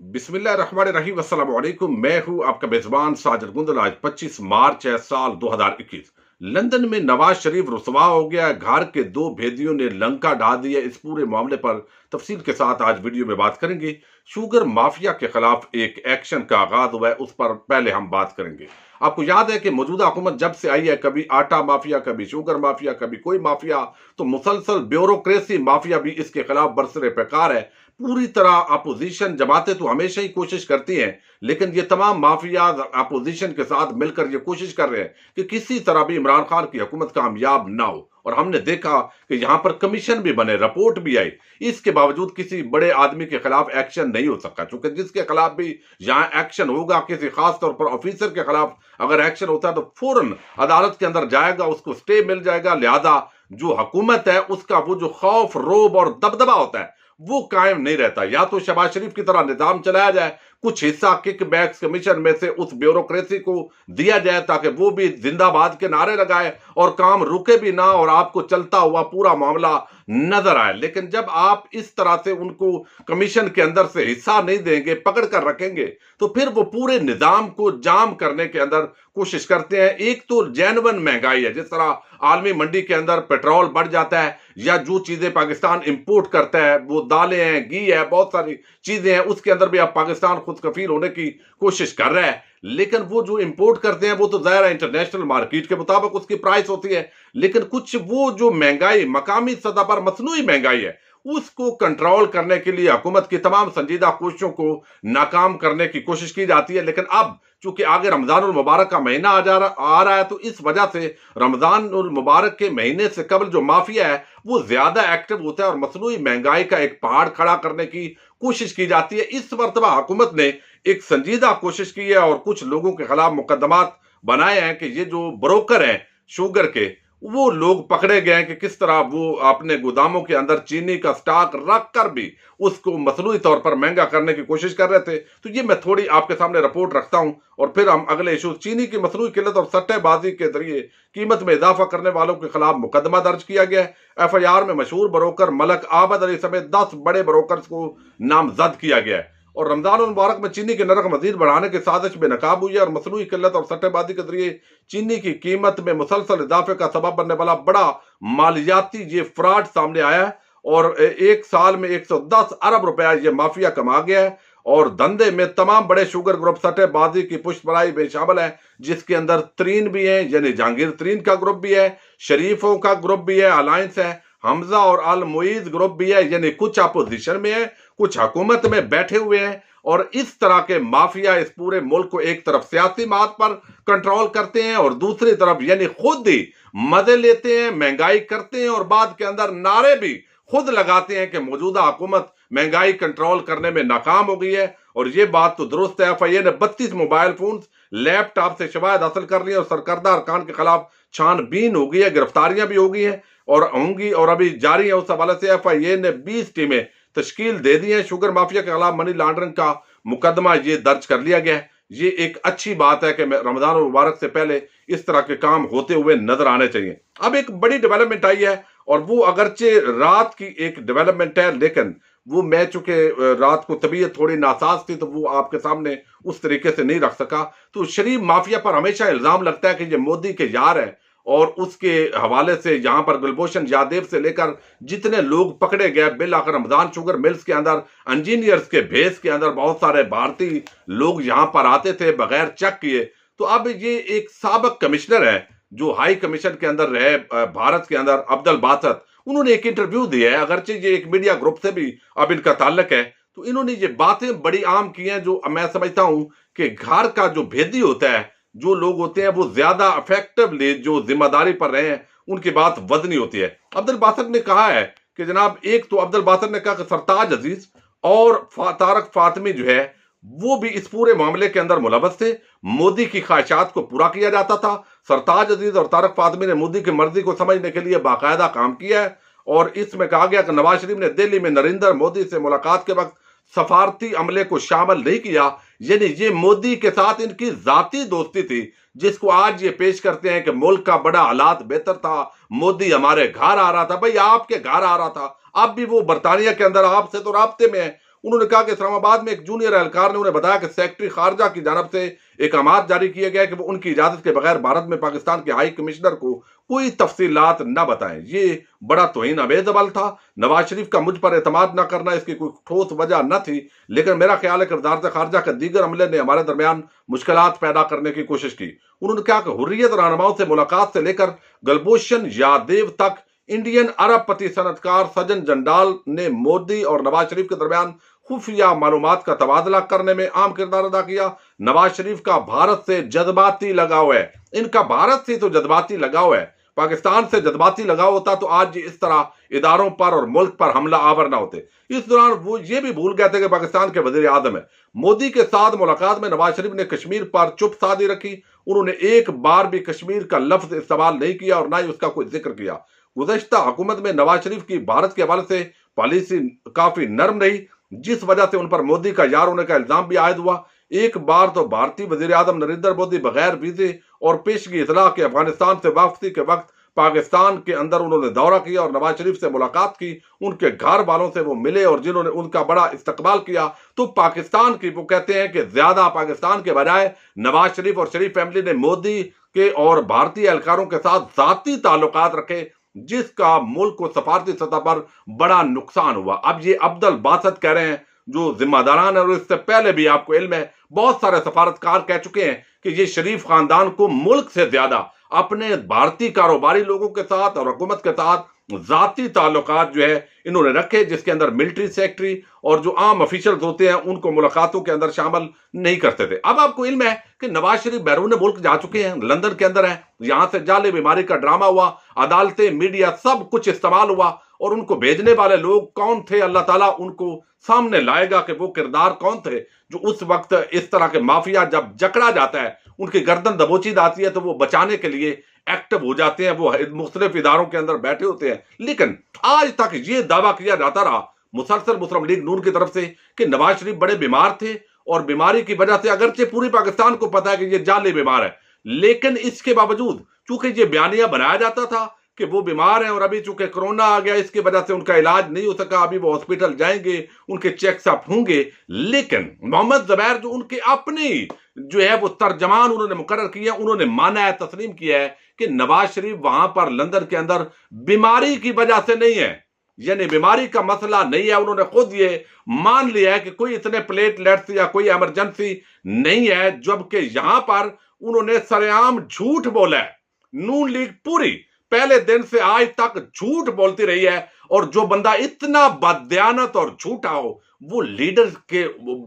बिस्मिल्लाहिर्रहमानिर्रहीम अस्सलाम वालेकुम। मैं हूं आपका मेजबान साजिद गुंदल। आज 25 मार्च है साल 2021। लंदन में नवाज शरीफ रुसवा हो गया। घर के दो भेदियों ने लंका ढा दी है। इस पूरे मामले पर तफसील के साथ आज वीडियो में बात करेंगे। शुगर माफिया के खिलाफ एक एक्शन का आगाज हुआ है, उस पर पहले हम बात करेंगे। आपको याद है कि मौजूदा हुकूमत जब से आई है, कभी आटा माफिया, कभी शुगर माफिया, कभी कोई माफिया, तो मुसलसल ब्यूरोक्रेसी माफिया भी इसके खिलाफ बरसरे पैकार है। पूरी तरह अपोजिशन जमातें तो हमेशा ही कोशिश करती हैं, लेकिन ये तमाम माफिया अपोजिशन के साथ मिलकर ये कोशिश कर रहे हैं कि किसी तरह भी इमरान खान की हुकूमत कामयाब ना हो। और हमने देखा कि यहां पर कमीशन भी बने, रिपोर्ट भी आई, इसके बावजूद किसी बड़े आदमी के खिलाफ एक्शन नहीं हो सका। चूंकि जिसके खिलाफ भी यहां एक्शन होगा, किसी खास तौर पर ऑफिसर के खिलाफ अगर एक्शन होता है तो फौरन अदालत के अंदर जाएगा, उसको स्टे मिल जाएगा। लिहाजा जो हुकूमत है उसका वो जो खौफ, रोब और दबदबा होता है वो कायम नहीं रहता। या तो शहबाज शरीफ की तरह निजाम चलाया जाए, कुछ हिस्सा किक बैक्स कमीशन में से उस ब्यूरोक्रेसी को दिया जाए ताकि वो भी जिंदाबाद के नारे लगाए और काम रुके भी ना और आपको चलता हुआ पूरा मामला नजर आए। लेकिन जब आप इस तरह से उनको कमीशन के अंदर से हिस्सा नहीं देंगे, पकड़ कर रखेंगे, तो फिर वो पूरे निजाम को जाम करने के अंदर कोशिश करते हैं। एक तो जेन्युइन महंगाई है, जिस तरह आलमी मंडी के अंदर पेट्रोल बढ़ जाता है या जो चीजें पाकिस्तान इंपोर्ट करता है, वो दालें हैं, घी है, बहुत सारी चीजें हैं, उसके अंदर भी अब पाकिस्तान खुद कफील होने की कोशिश कर रहा है। लेकिन वो जो इंपोर्ट करते हैं वो तो जाहिर है इंटरनेशनल मार्केट के मुताबिक उसकी प्राइस होती है। लेकिन कुछ वो जो महंगाई मकामी सतह पर मसनूई महंगाई है, उसको कंट्रोल करने के लिए हुकूमत की तमाम संजीदा कोशिशों को नाकाम करने की कोशिश की जाती है। लेकिन अब चूंकि आगे रमजान उल मुबारक का महीना आ रहा है, तो इस वजह से रमजान उल मुबारक के महीने से कबल जो माफिया है वो ज्यादा एक्टिव होता है और मसनूई महंगाई का एक पहाड़ खड़ा करने की कोशिश की जाती है। इस मरतबा हुकूमत ने एक संजीदा कोशिश की है और कुछ लोगों के खिलाफ मुकदमात बनाए हैं कि ये जो ब्रोकर हैं शुगर के, वो लोग पकड़े गए हैं कि किस तरह वो अपने गोदामों के अंदर चीनी का स्टॉक रख कर भी उसको मसनूई तौर पर महंगा करने की कोशिश कर रहे थे। तो ये मैं थोड़ी आपके सामने रिपोर्ट रखता हूं और फिर हम अगले इशू, चीनी की मसनूई किल्लत और सट्टेबाजी के जरिए कीमत में इजाफा करने वालों के खिलाफ मुकदमा दर्ज किया गया है। FIR में मशहूर ब्रोकर मलक आबद अली समेत 10 बड़े ब्रोकर्स को नामजद किया गया है। और रमजान मुबारक में चीनी के नरक मजीद बढ़ाने की साजिश में नाकाब हुई है और मसनूई किल्लत और सट्टेबाजी के जरिए चीनी की कीमत में मुसलसल इजाफे का सबब बनने वाला बड़ा मालियाती ये फ्रॉड सामने आया है। और एक साल में 110 अरब रुपया ये माफिया कमा गया है। और धंधे में तमाम बड़े शुगर ग्रुप सट्टेबाजी की पुष्टबराई में शामिल है, जिसके अंदर तरीन भी है, यानी जहांगीर तरीन का ग्रुप भी है, शरीफों का ग्रुप भी है, अलायंस है, हमजा और अल मुईज ग्रुप भी है, यानी कुछ अपोजिशन में है, कुछ हुकूमत में बैठे हुए हैं। और इस तरह के माफिया इस पूरे मुल्क को एक तरफ सियासी मात पर कंट्रोल करते हैं और दूसरी तरफ यानी खुद ही मजे लेते हैं, महंगाई करते हैं और बाद के अंदर नारे भी खुद लगाते हैं कि मौजूदा हुकूमत महंगाई कंट्रोल करने में नाकाम हो गई है। और ये बात तो दुरुस्त है, FIA ने 32 मोबाइल फोन, लैपटॉप से शवायद हासिल कर ली है और सरकर्दा अरकान के खिलाफ छानबीन हो गई है, गिरफ्तारियां भी हो गई हैं और होंगी और अभी जारी है। उस हवाले से FIA ने 20 टीमें तश्कील दे दी है। शुगर माफिया के खिलाफ मनी लॉन्ड्रिंग का मुकदमा ये दर्ज कर लिया गया है। ये एक अच्छी बात है कि रमजान मुबारक से पहले इस तरह के काम होते हुए नजर आने चाहिए। अब एक बड़ी डेवलपमेंट आई है और वो अगरचे रात की एक डेवलपमेंट है, लेकिन वो मैं चूंकि रात को तबीयत थोड़ी नासाज थी तो वो आपके सामने उस तरीके से नहीं रख सका। तो शरीफ माफिया पर हमेशा इल्जाम लगता है कि ये मोदी के यार है और उसके हवाले से यहां पर गुलभूषण यादव से लेकर जितने लोग पकड़े गए, बिल आकर रमजान शुगर मिल्स के अंदर इंजीनियर्स के भेस के अंदर बहुत सारे भारतीय लोग यहां पर आते थे बगैर चेक किए। तो अब ये एक साबिक कमिश्नर है जो हाई कमीशन के अंदर रहे भारत के अंदर, अब्दुल बासत, उन्होंने एक इंटरव्यू दिया है, अगरचे ये एक मीडिया ग्रुप से भी अब इनका ताल्लुक है। तो इन्होंने ये बातें बड़ी आम की हैं जो मैं समझता हूं कि घर का जो भेदी होता है, जो लोग होते हैं वो ज्यादा इफेक्टिवली जो जिम्मेदारी पर रहे हैं उनकी बात वजनी होती है। अब्दुल बासत ने कहा है कि जनाब, एक तो अब्दुल बासत ने कहा कि सरताज अजीज और तारक फातमी जो है वो भी इस पूरे मामले के अंदर मुलव्वस थे। मोदी की ख्वाहिशात को पूरा किया जाता था। सरताज अजीज और तारक फातमी ने मोदी की मर्जी को समझने के लिए बाकायदा काम किया है। और इसमें कहा गया कि नवाज शरीफ ने दिल्ली में नरेंद्र मोदी से मुलाकात के वक्त सफारती अमले को शामिल नहीं किया, यानी ये मोदी के साथ इनकी जाती दोस्ती थी, जिसको आज ये पेश करते हैं कि मुल्क का बड़ा हालात बेहतर था, मोदी हमारे घर आ रहा था। भाई आपके घर आ रहा था, अब भी वो बरतानिया के अंदर आपसे तो राब्ते में है। उन्होंने कहा कि इस्लामाबाद में एक जूनियर एहलकार ने उन्हें बताया कि सेक्रेटरी खारजा की जानब से एक अहमाद जारी किया गया कि वो उनकी इजाजत के बगैर भारत में पाकिस्तान के हाई कमिश्नर को कोई तफसीलात न बताएं। ये बड़ा तौहीन आमेज अमल था। नवाज शरीफ का मुझ पर एतमाद न करना इसकी कोई ठोस वजह न थी, लेकिन मेरा ख्याल है कि वजारत खारजा के दीगर अमले ने हमारे दरमियान मुश्किलात पैदा करने की कोशिश की। उन्होंने कहा कि हुर्रियत रहनुमाओं से मुलाकात से लेकर गलभूषण यादेव तक इंडियन अरबपति सनतकार सज्जन जंडाल ने मोदी और नवाज शरीफ के दरमियान खुफिया मालूमात का तबादला करने में अहम किरदार अदा किया। नवाज शरीफ का भारत से जज्बाती लगाव है, इनका भारत से तो जज्बाती लगाव है। पाकिस्तान से जज्बाती लगाव होता तो आज इस तरह इदारों पर और मुल्क पर हमला आवर न होते। इस दौरान वो ये भी भूल गए थे कि पाकिस्तान के वजीर आजम है। मोदी के साथ मुलाकात में नवाज शरीफ ने कश्मीर पर चुप साधी रखी। उन्होंने एक बार भी कश्मीर का लफ्ज इस्तेमाल नहीं किया और ना ही उसका कोई जिक्र किया। गुज़श्ता हुकूमत में नवाज शरीफ की भारत के हवाले से पॉलिसी काफी नरम रही, जिस वजह से उन पर मोदी का यार होने का इल्जाम भी आयद हुआ। एक बार तो भारतीय वजीर आजम नरेंद्र मोदी बगैर वीजे और पेशगी इतला के अफगानिस्तान से वापसी के वक्त पाकिस्तान के अंदर उन्होंने दौरा किया और नवाज शरीफ से मुलाकात की। उनके घर वालों से वो मिले और जिन्होंने उनका बड़ा इस्तकबाल किया। तो पाकिस्तान की वो कहते हैं कि ज्यादा पाकिस्तान के बजाय नवाज शरीफ और शरीफ फैमिली ने मोदी के और भारतीय एहलकारों के साथ जाती ताल्लुकात रखे, जिसका मुल्क को सफारती सतह पर बड़ा नुकसान हुआ। अब ये अब्दुल बासत कह रहे हैं जो जिम्मेदारान है, और इससे पहले भी आपको इल्म है बहुत सारे सफारतकार कह चुके हैं कि ये शरीफ खानदान को मुल्क से ज्यादा अपने भारतीय कारोबारी लोगों के साथ और हुकूमत के साथ जाती ताल्लुकात जो है इन्होंने रखे, जिसके अंदर मिलिट्री सेक्रेटरी और जो आम ऑफिशियल्स होते हैं उनको मुलाकातों के अंदर शामिल नहीं करते थे। अब आपको इल्म है कि नवाज शरीफ बैरून मुल्क जा चुके हैं, लंदन के अंदर हैं, यहां से जाले बीमारी का ड्रामा हुआ, अदालतें, मीडिया सब कुछ इस्तेमाल हुआ और उनको भेजने वाले लोग कौन थे अल्लाह ताला उनको सामने लाएगा कि वो किरदार कौन थे जो उस वक्त इस तरह के माफिया जब जकड़ा जाता है उनकी गर्दन दबोची जाती है तो वो बचाने के लिए एक्टिव हो जाते हैं, वो मुख्तलिफ इदारों के अंदर बैठे होते हैं। लेकिन आज तक ये दावा किया जाता रहा मुसलसल मुस्लिम लीग नून की तरफ से कि नवाज शरीफ बड़े बीमार थे और बीमारी की वजह से अगरचे पूरी पाकिस्तान को पता है कि ये जाली बीमार है, लेकिन इसके बावजूद चूंकि ये बयानिया बनाया जाता था कि वो बीमार हैं और अभी चूंकि कोरोना आ गया इसकी वजह से उनका इलाज नहीं हो सका, अभी वो हॉस्पिटल जाएंगे, उनके चेकअप होंगे। लेकिन मोहम्मद जुबैर जो उनके अपनी जो है वो तर्जमान उन्होंने मुकर्रर किया, उन्होंने माना है, तस्लीम किया है कि नवाज शरीफ वहां पर लंदन के अंदर बीमारी की वजह से नहीं है, यानी बीमारी का मसला नहीं है। उन्होंने खुद ये मान लिया है कि कोई इतने प्लेटलेट्स या कोई इमरजेंसी नहीं है, जबकि यहां पर उन्होंने सरेआम झूठ बोला है। नून लीग पूरी पहले दिन से आज तक झूठ बोलती रही है और जो बंदा इतना बददियानत और झूठा हो वो लीडर के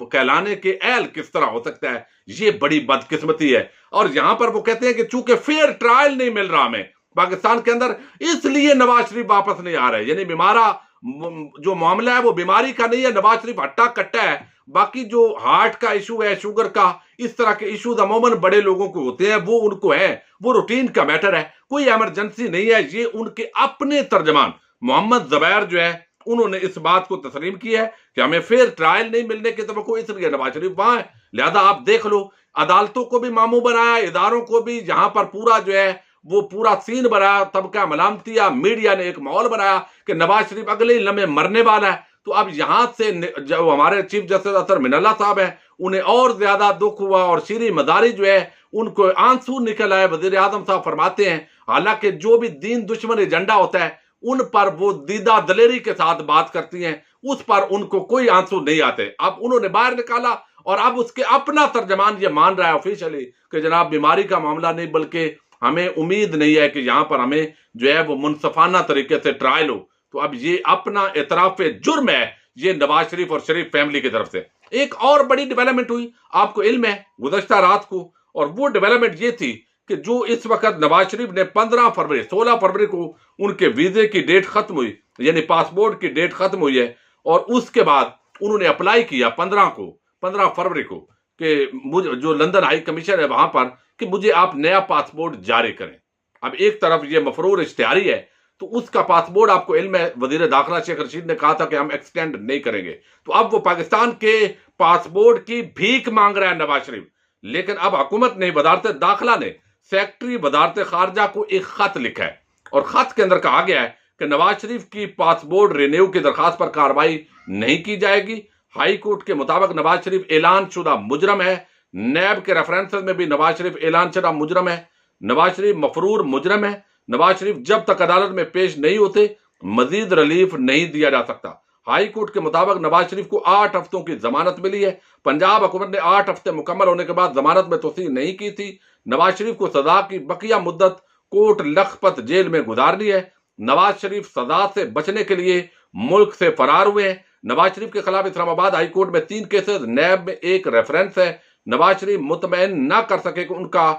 कहलाने के अहल किस तरह हो सकता है, ये बड़ी बदकिस्मती है। और यहां पर वो कहते हैं कि चूंकि फेयर ट्रायल नहीं मिल रहा हमें पाकिस्तान के अंदर, इसलिए नवाज शरीफ वापस नहीं आ रहे। यानी बीमारा जो मामला है वो बीमारी का नहीं है, नवाज शरीफ हट्टा कट्टा है। बाकी जो हार्ट का इशू है, शुगर का, इस तरह के इशूज अमूमन बड़े लोगों को होते हैं, वो उनको है, वो रूटीन का मैटर है, कोई इमरजेंसी नहीं है। ये उनके अपने तर्जमान मोहम्मद जुबैर जो है उन्होंने इस बात को तस्लीम की है कि हमें फेयर ट्रायल नहीं मिलने की तवक्को, इसलिए नवाज शरीफ वहां है। लिहाजा आप देख लो, अदालतों को भी मामू बनाया, इदारों को भी, जहां पर पूरा जो है वो पूरा सीन बनाया, तबका मलामतिया, मीडिया ने एक माहौल बनाया कि नवाज शरीफ अगले ही लम्हे मरने वाला है। तो अब यहां से जो हमारे चीफ जस्टिस अतर मिनल्ला साहब है उन्हें और ज्यादा दुख हुआ और शीरी मदारी जो है उनको आंसू निकल आए। वजीर आजम साहब फरमाते हैं हालांकि जो भी दीन दुश्मन एजेंडा होता है उन पर वो दीदा दलेरी के साथ बात करती हैं, उस पर उनको कोई आंसू नहीं आते। अब उन्होंने बाहर निकाला और अब उसके अपना तर्जमान ये मान रहा है ऑफिशियली कि जनाब बीमारी का मामला नहीं, बल्कि हमें उम्मीद नहीं है कि यहां पर हमें जो है वो मुनसफाना तरीके से ट्रायल हो। तो अब ये अपना इतराफ जुर्म है ये नवाज शरीफ और शरीफ फैमिली की तरफ से। एक और बड़ी डेवलपमेंट हुई, आपको इल्म है, गुज़श्ता रात को, और वो डेवलपमेंट ये थी कि जो इस वक्त नवाज शरीफ ने 15 फरवरी 16 फरवरी को उनके वीजे की डेट खत्म हुई, यानी पासपोर्ट की डेट खत्म हुई है, और उसके बाद उन्होंने अप्लाई किया 15 फरवरी को कि मुझे जो लंदन हाई कमीशन है वहां पर कि मुझे आप नया पासपोर्ट जारी करें। अब एक तरफ ये मफरूर इश्तिहारी है, तो उसका पासपोर्ट आपको इल्म है वजीर दाखिला शेख रशीद ने कहा था कि हम एक्सटेंड नहीं करेंगे। तो अब वो पाकिस्तान के पासपोर्ट की भीख मांग रहा है नवाज शरीफ। लेकिन अब हुकूमत ने, वजारत दाखिला ने सेक्रेटरी वजारत खारजा को एक खत लिखा है और खत के अंदर कहा गया है कि नवाज शरीफ की पासपोर्ट रिन्यू की दरखास्त पर कार्रवाई नहीं की जाएगी। हाई कोर्ट के मुताबिक नवाज शरीफ ऐलान शुदा मुजरम है। नैब के रेफरेंसेस में भी नवाज शरीफ ऐलान शुदा मुजरम है। नवाज शरीफ मफरूर मुजरम है। नवाज शरीफ जब तक अदालत में पेश नहीं होते मजीद रिलीफ नहीं दिया जा सकता। हाई कोर्ट के मुताबिक नवाज शरीफ को 8 हफ्तों की जमानत मिली है। पंजाब हुकूमत ने 8 हफ्ते मुकम्मल होने के बाद जमानत में तोसी नहीं की थी। नवाज शरीफ को सजा की बकिया मुद्दत कोर्ट लखपत जेल में गुजारनी है। नवाज शरीफ सजा से बचने के लिए मुल्क से फरार हुए हैं। नवाज शरीफ के खिलाफ इस्लामाबाद हाई कोर्ट में 3 केसेस, नैब में 1 रेफरेंस है। नवाज शरीफ मुतमईन ना कर सके कि उनका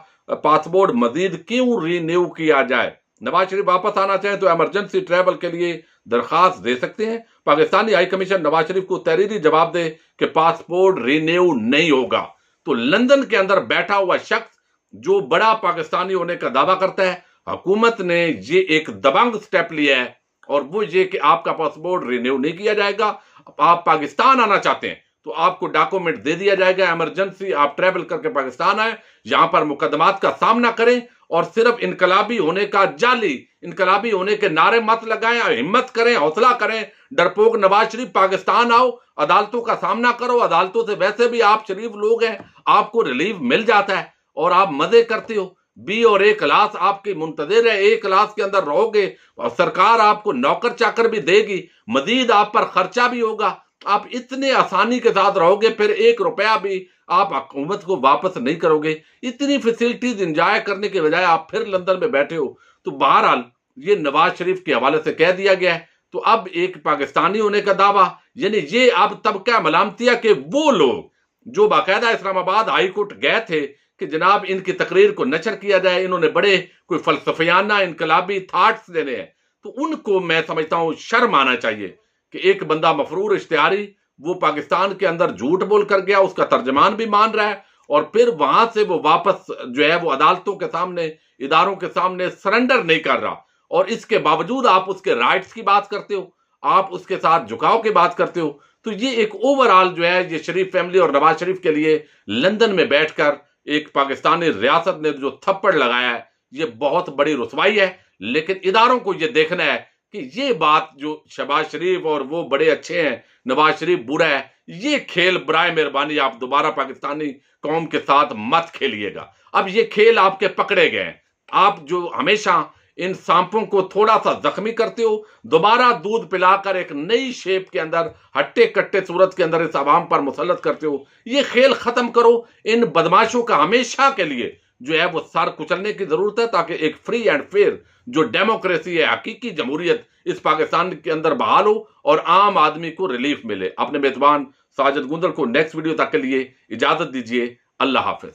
पासपोर्ट मजीद क्यों रीन्यू किया जाए। नवाज शरीफ वापस आना चाहें तो इमरजेंसी ट्रैवल के लिए दरखास्त दे सकते हैं। पाकिस्तानी हाई कमीशन नवाज शरीफ को तहरीरी जवाब दे कि पासपोर्ट रिन्यू नहीं होगा। तो लंदन के अंदर बैठा हुआ शख्स जो बड़ा पाकिस्तानी होने का दावा करता है, हुकूमत ने ये एक दबंग स्टेप लिया है और वो ये कि आपका पासपोर्ट रिन्यू नहीं किया जाएगा। आप पाकिस्तान आना चाहते हैं तो आपको डॉक्यूमेंट दे दिया जाएगा, इमरजेंसी आप ट्रैवल करके पाकिस्तान आए, यहां पर मुकदमात का सामना करें और सिर्फ इनकलाबी होने का जाली इनकलाबी होने के नारे मत लगाएं। हिम्मत करें, हौसला करें। डरपोक नवाज शरीफ पाकिस्तान आओ, अदालतों का सामना करो। अदालतों से वैसे भी आप शरीफ लोग हैं, आपको रिलीफ मिल जाता है और आप मजे करते हो। बी और ए क्लास आपकी मुंतजिर है। ए क्लास के अंदर रहोगे और सरकार आपको नौकर चाकर भी देगी, मजीद आप पर खर्चा भी होगा। आप इतने आसानी के साथ रहोगे, फिर 1 रुपया भी आप हुकूमत को वापस नहीं करोगे। इतनी फैसिलिटीज एंजॉय करने के बजाय आप फिर लंदन में बैठे हो। तो बहरहाल ये नवाज शरीफ के हवाले से कह दिया गया है। तो अब एक पाकिस्तानी होने का दावा, यानी ये अब तबका मलामतिया कि वो लोग जो बाकायदा इस्लामाबाद हाई कोर्ट गए थे कि जनाब इनकी तकरीर को नशर किया जाए, इन्होंने बड़े कोई फलसफियाना इनकलाबी थाट्स देने हैं, तो उनको मैं समझता हूं शर्म आना चाहिए कि एक बंदा मफरूर इश्तिहारी वो पाकिस्तान के अंदर झूठ बोल कर गया, उसका तर्जमान भी मान रहा है और फिर वहां से वो वापस जो है वो अदालतों के सामने, इदारों के सामने सरेंडर नहीं कर रहा। और इसके बावजूद आप उसके राइट्स की बात करते हो, आप उसके साथ झुकाव की बात करते हो। तो ये एक ओवरऑल जो है ये शरीफ फैमिली और नवाज शरीफ के लिए लंदन में बैठकर एक पाकिस्तानी रियासत ने जो थप्पड़ लगाया है ये बहुत बड़ी रुसवाई है। लेकिन इदारों को ये देखना है कि ये बात जो शहबाज शरीफ और वो बड़े अच्छे हैं, नवाज शरीफ बुरा है, ये खेल बराए मेहरबानी आप दोबारा पाकिस्तानी कौम के साथ मत खेलिएगा। अब ये खेल आपके पकड़े गए हैं। आप जो हमेशा इन सांपों को थोड़ा सा जख्मी करते हो, दोबारा दूध पिलाकर एक नई शेप के अंदर हट्टे कट्टे सूरत के अंदर इस आवाम पर मुसल्लत करते हो। ये खेल खत्म करो। इन बदमाशों का हमेशा के लिए जो है वो सर कुचलने की जरूरत है ताकि एक फ्री एंड फेयर जो डेमोक्रेसी है, हकीकी जमहूरियत इस पाकिस्तान के अंदर बहाल हो और आम आदमी को रिलीफ मिले। अपने मेजबान साजिद गुंजर को नेक्स्ट वीडियो तक के लिए इजाजत दीजिए। अल्लाह हाफिज।